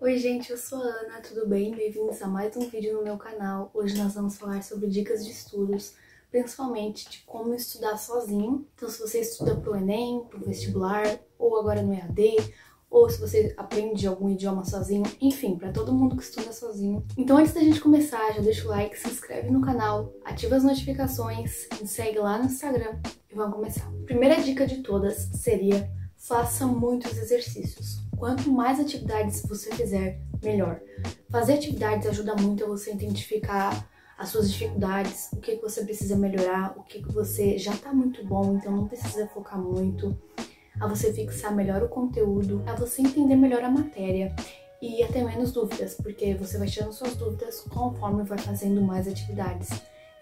Oi gente, eu sou a Ana, tudo bem? Bem-vindos a mais um vídeo no meu canal. Hoje nós vamos falar sobre dicas de estudos, principalmente de como estudar sozinho. Então se você estuda pro Enem, pro vestibular, ou agora no EAD, ou se você aprende algum idioma sozinho, enfim, para todo mundo que estuda sozinho. Então antes da gente começar, já deixa o like, se inscreve no canal, ativa as notificações, me segue lá no Instagram e vamos começar. Primeira dica de todas seria: faça muitos exercícios. Quanto mais atividades você fizer, melhor. Fazer atividades ajuda muito a você identificar as suas dificuldades, o que você precisa melhorar, o que você já tá muito bom, então não precisa focar muito, a você fixar melhor o conteúdo, a você entender melhor a matéria e até menos dúvidas, porque você vai tirando suas dúvidas conforme vai fazendo mais atividades.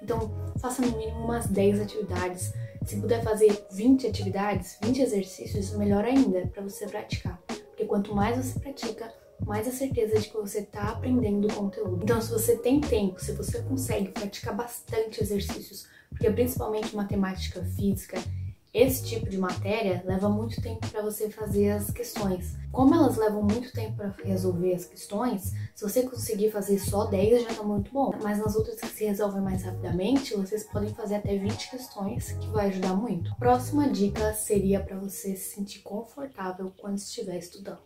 Então, faça no mínimo umas 10 atividades. Se puder fazer 20 atividades, 20 exercícios, melhor ainda, para você praticar. Porque quanto mais você pratica, mais a certeza de que você está aprendendo o conteúdo. Então, se você tem tempo, se você consegue praticar bastante exercícios, porque principalmente matemática, física, esse tipo de matéria leva muito tempo para você fazer as questões. Como elas levam muito tempo para resolver as questões, se você conseguir fazer só 10 já tá muito bom. Mas nas outras que se resolvem mais rapidamente, vocês podem fazer até 20 questões, que vai ajudar muito. A próxima dica seria para você se sentir confortável quando estiver estudando.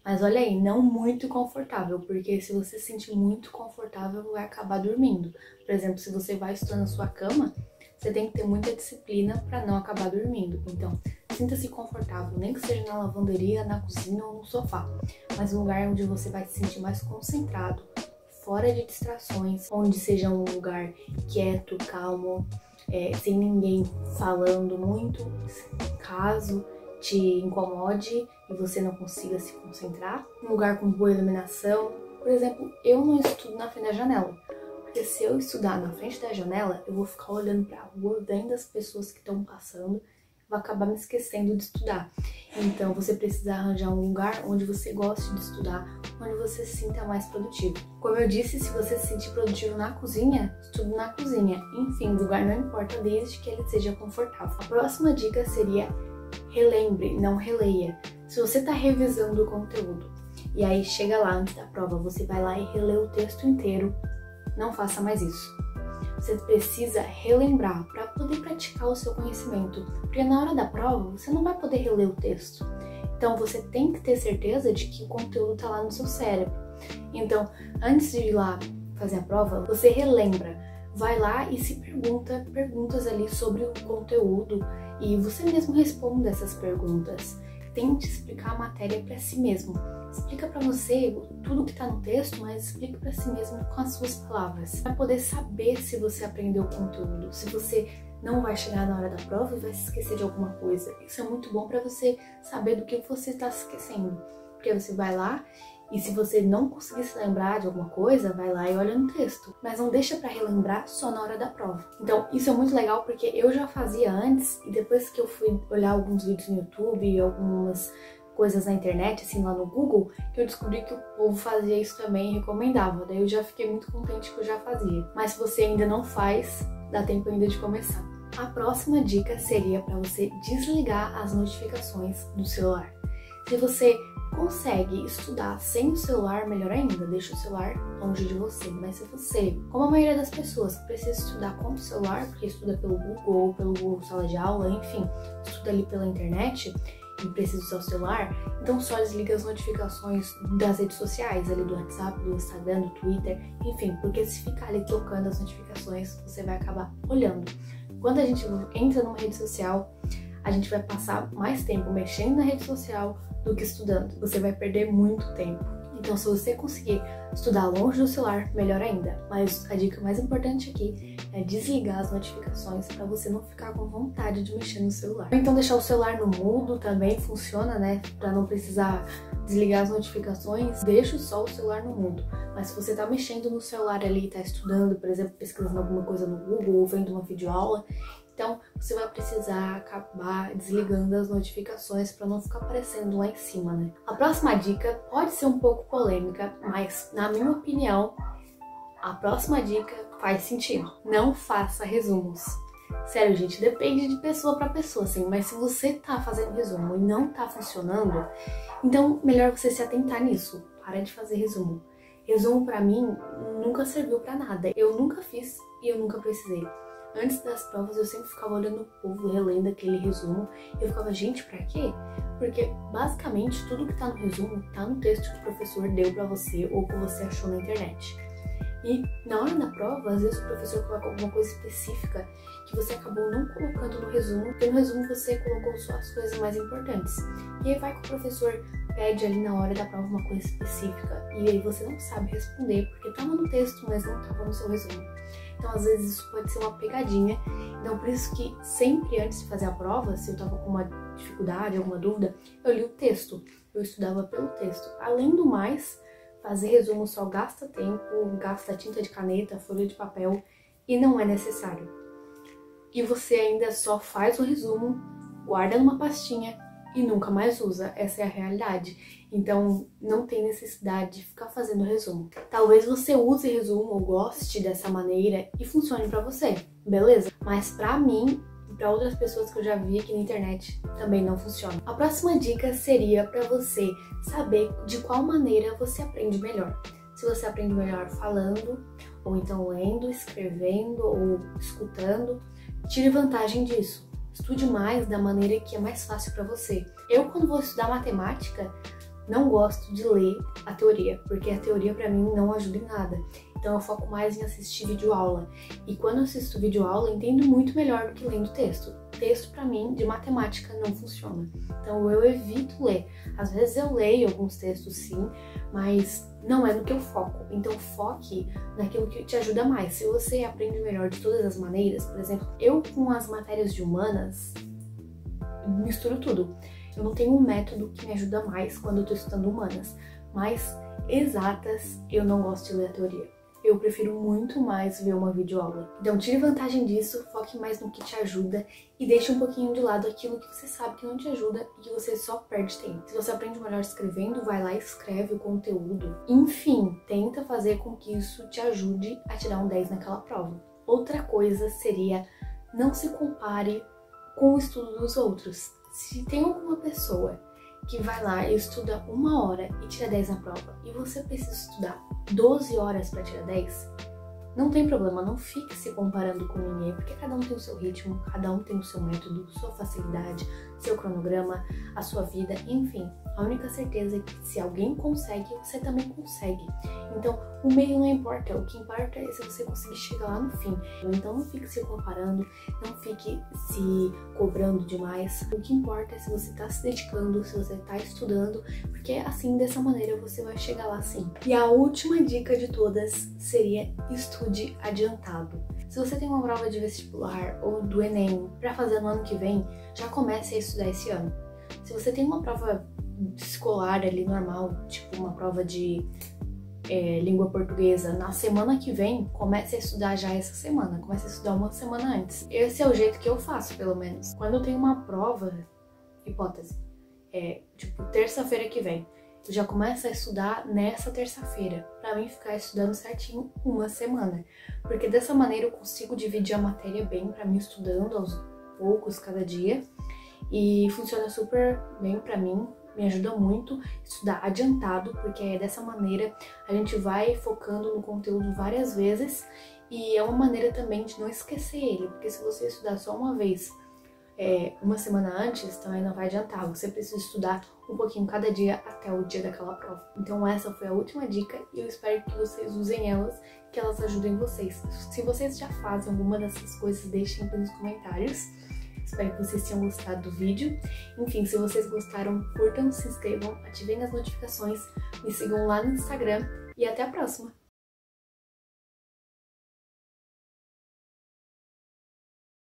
Mas olha aí, não muito confortável, porque se você se sentir muito confortável, vai acabar dormindo. Por exemplo, se você vai estudar na sua cama, você tem que ter muita disciplina para não acabar dormindo. Então, sinta-se confortável, nem que seja na lavanderia, na cozinha ou no sofá, mas um lugar onde você vai se sentir mais concentrado, fora de distrações, onde seja um lugar quieto, calmo, sem ninguém falando muito, caso te incomode e você não consiga se concentrar. Um lugar com boa iluminação. Por exemplo, eu não estudo na frente da janela. Porque se eu estudar na frente da janela, eu vou ficar olhando para a rua, vendo as pessoas que estão passando, vou acabar me esquecendo de estudar. Então você precisa arranjar um lugar onde você goste de estudar, onde você se sinta mais produtivo. Como eu disse, se você se sentir produtivo na cozinha, estude na cozinha. Enfim, o lugar não importa desde que ele seja confortável. A próxima dica seria: relembre, não releia. Se você está revisando o conteúdo e aí chega lá antes da prova, você vai lá e relê o texto inteiro, não faça mais isso. Você precisa relembrar para poder praticar o seu conhecimento, porque na hora da prova você não vai poder reler o texto. Então você tem que ter certeza de que o conteúdo está lá no seu cérebro. Então, antes de ir lá fazer a prova, você relembra, vai lá e se pergunta perguntas ali sobre o conteúdo e você mesmo responda essas perguntas. Tente explicar a matéria para si mesmo. Explica para você tudo que está no texto, mas explica para si mesmo com as suas palavras. Para poder saber se você aprendeu o conteúdo, se você não vai chegar na hora da prova e vai se esquecer de alguma coisa. Isso é muito bom para você saber do que você está se esquecendo. Porque você vai lá e se você não conseguir se lembrar de alguma coisa, vai lá e olha no texto. Mas não deixa para relembrar só na hora da prova. Então isso é muito legal porque eu já fazia antes e depois que eu fui olhar alguns vídeos no YouTube e algumas coisas na internet, assim, lá no Google, que eu descobri que o povo fazia isso também e recomendava. Daí eu já fiquei muito contente que eu já fazia. Mas se você ainda não faz, dá tempo ainda de começar. A próxima dica seria para você desligar as notificações do celular. Se você consegue estudar sem o celular, melhor ainda, deixa o celular longe de você. Mas se você, como a maioria das pessoas, precisa estudar com o celular, porque estuda pelo Google ou pelo Google Sala de Aula, enfim, estuda ali pela internet e precisa usar o celular, então só desliga as notificações das redes sociais, ali do WhatsApp, do Instagram, do Twitter, enfim, porque se ficar ali tocando as notificações, você vai acabar olhando. Quando a gente entra numa rede social, a gente vai passar mais tempo mexendo na rede social do que estudando. Você vai perder muito tempo. Então, se você conseguir estudar longe do celular, melhor ainda. Mas a dica mais importante aqui é desligar as notificações para você não ficar com vontade de mexer no celular. Então, deixar o celular no mudo também funciona, né? Para não precisar desligar as notificações, deixa só o celular no mudo. Mas se você tá mexendo no celular ali, tá estudando, por exemplo, pesquisando alguma coisa no Google ou vendo uma videoaula, então você vai precisar acabar desligando as notificações para não ficar aparecendo lá em cima, né? A próxima dica pode ser um pouco polêmica, mas na minha opinião, a próxima dica faz sentido. Não faça resumos. Sério, gente, depende de pessoa para pessoa, assim, mas se você tá fazendo resumo e não tá funcionando, então melhor você se atentar nisso. para de fazer resumo. Resumo pra mim nunca serviu pra nada. Eu nunca fiz e eu nunca precisei. Antes das provas eu sempre ficava olhando o povo, relendo aquele resumo. E eu ficava, gente, pra quê? Porque basicamente tudo que tá no resumo tá no texto que o professor deu pra você ou que você achou na internet. E na hora da prova, às vezes o professor coloca alguma coisa específica que você acabou não colocando no resumo, porque no resumo você colocou só as coisas mais importantes. E aí vai que o professor pede ali na hora da prova uma coisa específica e aí você não sabe responder porque estava no texto, mas não estava no seu resumo. Então às vezes isso pode ser uma pegadinha. Então por isso que sempre antes de fazer a prova, se eu estava com uma dificuldade, alguma dúvida, eu li o texto, eu estudava pelo texto. Além do mais, fazer resumo só gasta tempo, gasta tinta de caneta, folha de papel e não é necessário. E você ainda só faz o resumo, guarda numa pastinha e nunca mais usa. Essa é a realidade. Então não tem necessidade de ficar fazendo resumo. Talvez você use resumo ou goste dessa maneira e funcione pra você, beleza? Mas pra mim e pra outras pessoas que eu já vi aqui na internet também não funciona. A próxima dica seria pra você saber de qual maneira você aprende melhor. Se você aprende melhor falando, ou então lendo, escrevendo ou escutando, tire vantagem disso. Estude mais da maneira que é mais fácil para você. Eu, quando vou estudar matemática, não gosto de ler a teoria, porque a teoria para mim não ajuda em nada. Então eu foco mais em assistir videoaula. E quando eu assisto videoaula, eu entendo muito melhor do que lendo texto. Texto para mim, de matemática, não funciona. Então eu evito ler. Às vezes eu leio alguns textos sim, mas não é no que eu foco. Então foque naquilo que te ajuda mais. Se você aprende melhor de todas as maneiras, por exemplo, eu com as matérias de humanas, misturo tudo. Eu não tenho um método que me ajuda mais quando eu tô estudando humanas, mas exatas eu não gosto de ler a teoria. Eu prefiro muito mais ver uma videoaula. Então tire vantagem disso, foque mais no que te ajuda e deixe um pouquinho de lado aquilo que você sabe que não te ajuda e que você só perde tempo. Se você aprende melhor escrevendo, vai lá e escreve o conteúdo. Enfim, tenta fazer com que isso te ajude a tirar um 10 naquela prova. Outra coisa seria não se compare com o estudo dos outros. Se tem alguma pessoa que vai lá e estuda 1 hora e tira 10 na prova e você precisa estudar 12 horas para tirar 10, não tem problema, não fique se comparando com ninguém, porque cada um tem o seu ritmo, cada um tem o seu método, sua facilidade, seu cronograma, a sua vida, enfim. A única certeza é que se alguém consegue, você também consegue. Então, o meio não importa, o que importa é se você conseguir chegar lá no fim. Então, não fique se comparando, não fique se cobrando demais. O que importa é se você está se dedicando, se você está estudando, porque assim, dessa maneira, você vai chegar lá sim. E a última dica de todas seria estude adiantado. Se você tem uma prova de vestibular ou do Enem para fazer no ano que vem, já comece a estudar esse ano. Se você tem uma prova escolar ali normal, tipo uma prova de língua portuguesa, na semana que vem, comece a estudar já essa semana, comece a estudar uma semana antes. Esse é o jeito que eu faço, pelo menos. Quando eu tenho uma prova, hipótese, tipo terça-feira que vem, eu já começo a estudar nessa terça-feira, pra mim ficar estudando certinho uma semana. Porque dessa maneira eu consigo dividir a matéria bem pra mim, estudando aos poucos cada dia. E funciona super bem pra mim, me ajuda muito estudar adiantado, porque dessa maneira a gente vai focando no conteúdo várias vezes e é uma maneira também de não esquecer ele, porque se você estudar só uma vez, uma semana antes, também não vai adiantar, você precisa estudar um pouquinho cada dia até o dia daquela prova. Então essa foi a última dica e eu espero que vocês usem elas, que elas ajudem vocês. Se vocês já fazem alguma dessas coisas, deixem aqui nos comentários. Espero que vocês tenham gostado do vídeo. Enfim, se vocês gostaram, curtam, se inscrevam, ativem as notificações, me sigam lá no Instagram e até a próxima!